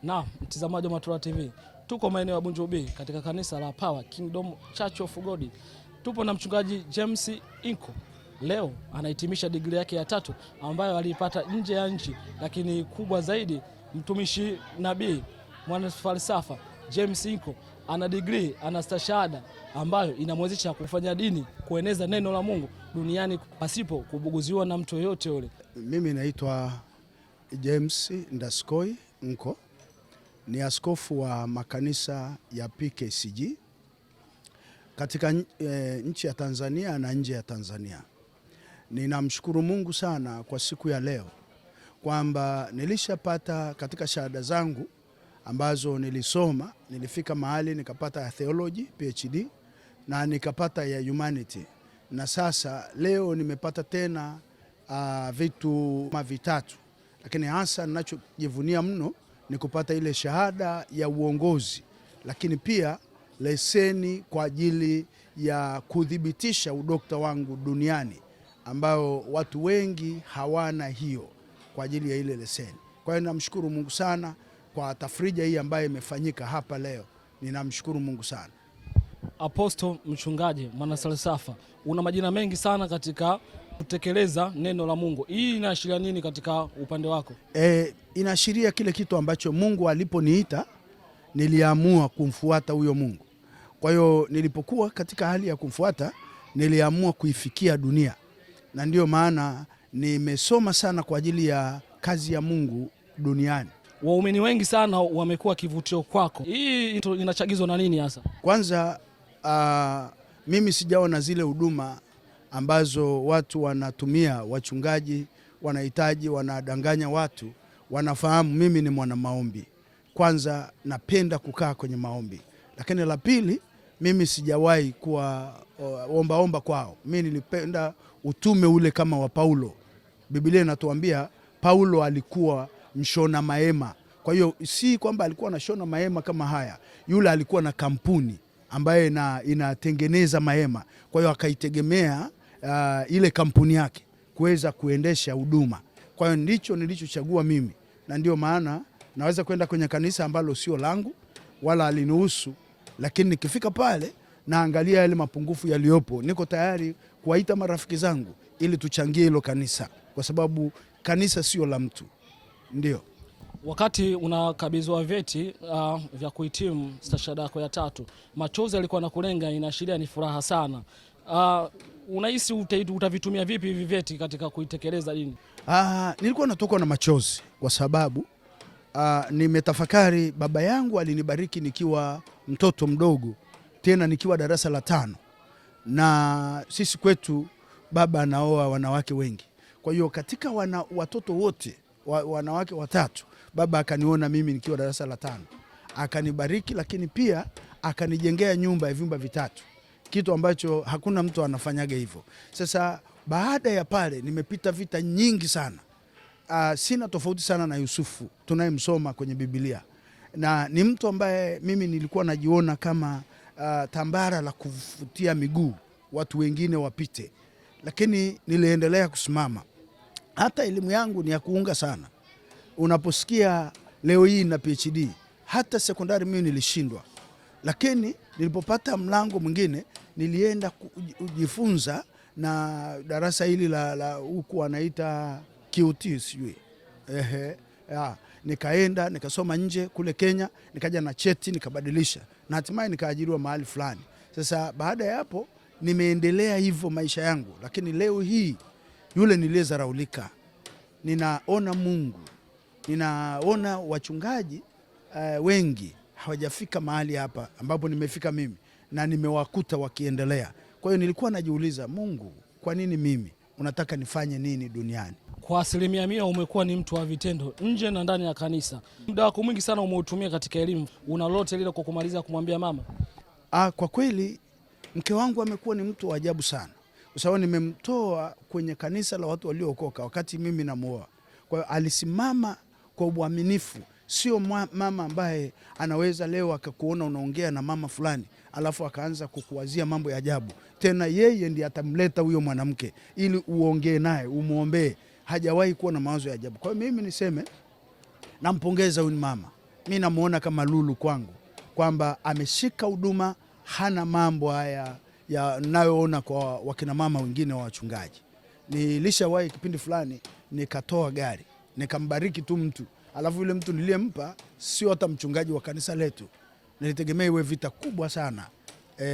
Na mtazamaji wa Matura TV, tuko maeneo ya Bunju B katika kanisa la Power Kingdom Church of God. Tupo na mchungaji James Inko. Leo anahitimisha degree yake ya 3 ambayo alipata nje ya nchi, lakini kubwa zaidi, mtumishi nabii, mwana falsafa James Inko ana degree, ana stashahada ambayo inamwezesha kufanya dini, kueneza neno la Mungu duniani pasipo kubuguziwa na mtu yoyote yule. Mimi naitwa James Ndaskoi Inko, ni askofu wa makanisa ya PKCG katika nchi ya Tanzania na nje ya Tanzania. Ninamshukuru Mungu sana kwa siku ya leo kwamba nilishapata katika shahada zangu ambazo nilisoma, nilifika mahali nikapata ya theology PhD na nikapata ya humanity, na sasa leo nimepata tena vitu vitatu, lakini hasa ninachojivunia mno ni kupata ile shahada ya uongozi, lakini pia leseni kwa ajili ya kudhibitisha udokta wangu duniani, ambao watu wengi hawana hiyo kwa ajili ya ile leseni. Kwa hiyo namshukuru Mungu sana kwa tafrija hii ambayo imefanyika hapa leo. Ninamshukuru Mungu sana. Apostle, mchungaji, mwana falsafa, una majina mengi sana katika kutekeleza neno la Mungu. Hii inaashiria nini katika upande wako? Inaashiria kile kitu ambacho Mungu aliponiita niliamua kumfuata huyo Mungu. Kwa hiyo nilipokuwa katika hali ya kumfuata niliamua kuifikia dunia, na ndio maana nimesoma sana kwa ajili ya kazi ya Mungu duniani. Waumini wengi sana wamekuwa kivutio kwako. Hii inachagizwa na nini hasa? Kwanza mimi sijaona zile huduma ambazo watu wanatumia, wachungaji wanahitaji, wanadanganya watu, wanafahamu mimi ni mwana maombi. Kwanza napenda kukaa kwenye maombi, lakini la pili, mimi sijawahi kuwa omba kwao. Mimi nilipenda utume ule kama wa Paulo. Biblia inatuambia Paulo alikuwa mshona mahema. Kwa hiyo si kwamba alikuwa anashona mahema kama haya, yule alikuwa na kampuni ambaye inatengeneza mahema. Kwa hiyo akaitegemea ile kampuni yake kuweza kuendesha huduma. Kwa hiyo ndicho nilichochagua mimi, na ndio maana naweza kwenda kwenye kanisa ambalo sio langu wala alinihusu, lakini nikifika pale naangalia yale mapungufu yaliyopo. Niko tayari kuwaita marafiki zangu ili tuchangie hilo kanisa, kwa sababu kanisa sio la mtu. Ndio. Wakati unakabidhiwa vyeti vya kuhitimu stashahada yako ya 3, machozi alikuwa nakulenga, inaashiria ni furaha sana. Unahisi utavitumia vipi hivi vyeti katika kuitekeleza dini? Nilikuwa natokwa na machozi kwa sababu nimetafakari, baba yangu alinibariki nikiwa mtoto mdogo, tena nikiwa darasa la 5, na sisi kwetu baba anaoa wanawake wengi. Kwa hiyo katika watoto wote wanawake 3, baba akaniona mimi nikiwa darasa la 5, akanibariki, lakini pia akanijengea nyumba ya vyumba 3, kitu ambacho hakuna mtu anafanyaga hivyo. Sasa baada ya pale nimepita vita nyingi sana. Sina tofauti sana na Yusufu tunayemsoma kwenye Biblia, na ni mtu ambaye mimi nilikuwa najiona kama tambara la kufutia miguu watu wengine wapite, lakini niliendelea kusimama. Hata elimu yangu ni ya kuunga sana. Unaposikia leo hii na PhD, hata sekondari mimi nilishindwa, lakini nilipopata mlango mwingine nilienda kujifunza na darasa hili la huku wanaita QT sijui. Nikaenda nikasoma nje kule Kenya, nikaja na cheti nikabadilisha, na hatimaye nikaajiriwa mahali fulani. Sasa baada ya hapo nimeendelea hivyo maisha yangu, lakini leo hii yule niliyezaraulika, ninaona Mungu, ninaona wachungaji wengi hawajafika mahali hapa ambapo nimefika mimi, na nimewakuta wakiendelea. Kwa hiyo nilikuwa najiuliza, Mungu, kwa nini mimi? Unataka nifanye nini duniani? Kwa 100% umekuwa ni mtu wa vitendo nje na ndani ya kanisa. Muda wako mwingi sana umeutumia katika elimu. Una lolote lile kwa kumaliza kumwambia mama? Kwa kweli mke wangu amekuwa ni mtu wa ajabu sana, kwa sababu nimemtoa kwenye kanisa la watu waliookoka wakati mimi namuoa. Kwa hiyo alisimama kwa uaminifu. Sio mama ambaye anaweza leo akakuona unaongea na mama fulani alafu akaanza kukuwazia mambo ya ajabu. Tena yeye ndiye atamleta huyo mwanamke ili uongee naye, umuombee. Hajawahi kuwa na mawazo ya ajabu. Kwa hiyo mimi niseme nampongeza huyu mama mi namuona kama lulu kwangu, kwamba ameshika huduma, hana mambo haya yanayoona kwa wakina mama wengine wa wachungaji. Nilishawahi kipindi fulani nikatoa gari nikambariki tu mtu, alafu yule mtu niliyempa sio hata mchungaji wa kanisa letu. Nilitegemea iwe vita kubwa sana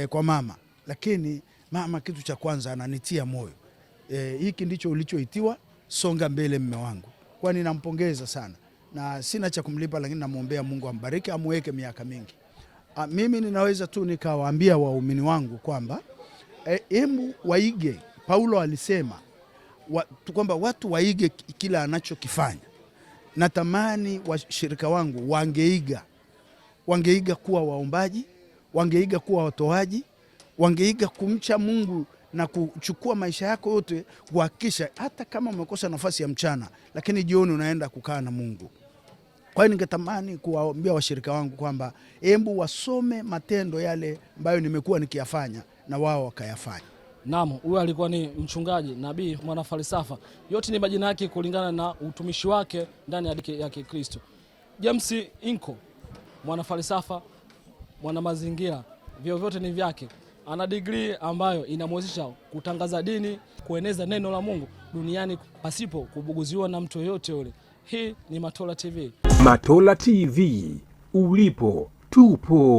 kwa mama, lakini mama kitu cha kwanza ananitia moyo, hiki ndicho ulichoitiwa, songa mbele mme wangu. Kwa ninampongeza sana na sina cha kumlipa, lakini namwombea Mungu ambariki, amweke miaka mingi. Mimi ninaweza tu nikawaambia waumini wangu kwamba hebu waige. Paulo alisema kwamba watu waige kila anachokifanya. Natamani washirika wangu wangeiga kuwa waombaji, wangeiga kuwa watoaji, wangeiga kumcha Mungu na kuchukua maisha yako yote kuhakikisha hata kama umekosa nafasi ya mchana, lakini jioni unaenda kukaa na Mungu. Kwa hiyo ningetamani kuwaambia washirika wangu kwamba hebu wasome matendo yale ambayo nimekuwa nikiyafanya na wao wakayafanya. Naam, huyu alikuwa ni mchungaji, nabii, mwanafalsafa. Yote ni majina yake kulingana na utumishi wake ndani ya Kikristo. James Inko, mwanafalsafa, mwana mazingira, vyote ni vyake. Ana degree ambayo inamwezesha kutangaza dini, kueneza neno la Mungu duniani pasipo kubuguziwa na mtu yoyote yule. Hii ni Matola TV. Matola TV, ulipo tupo.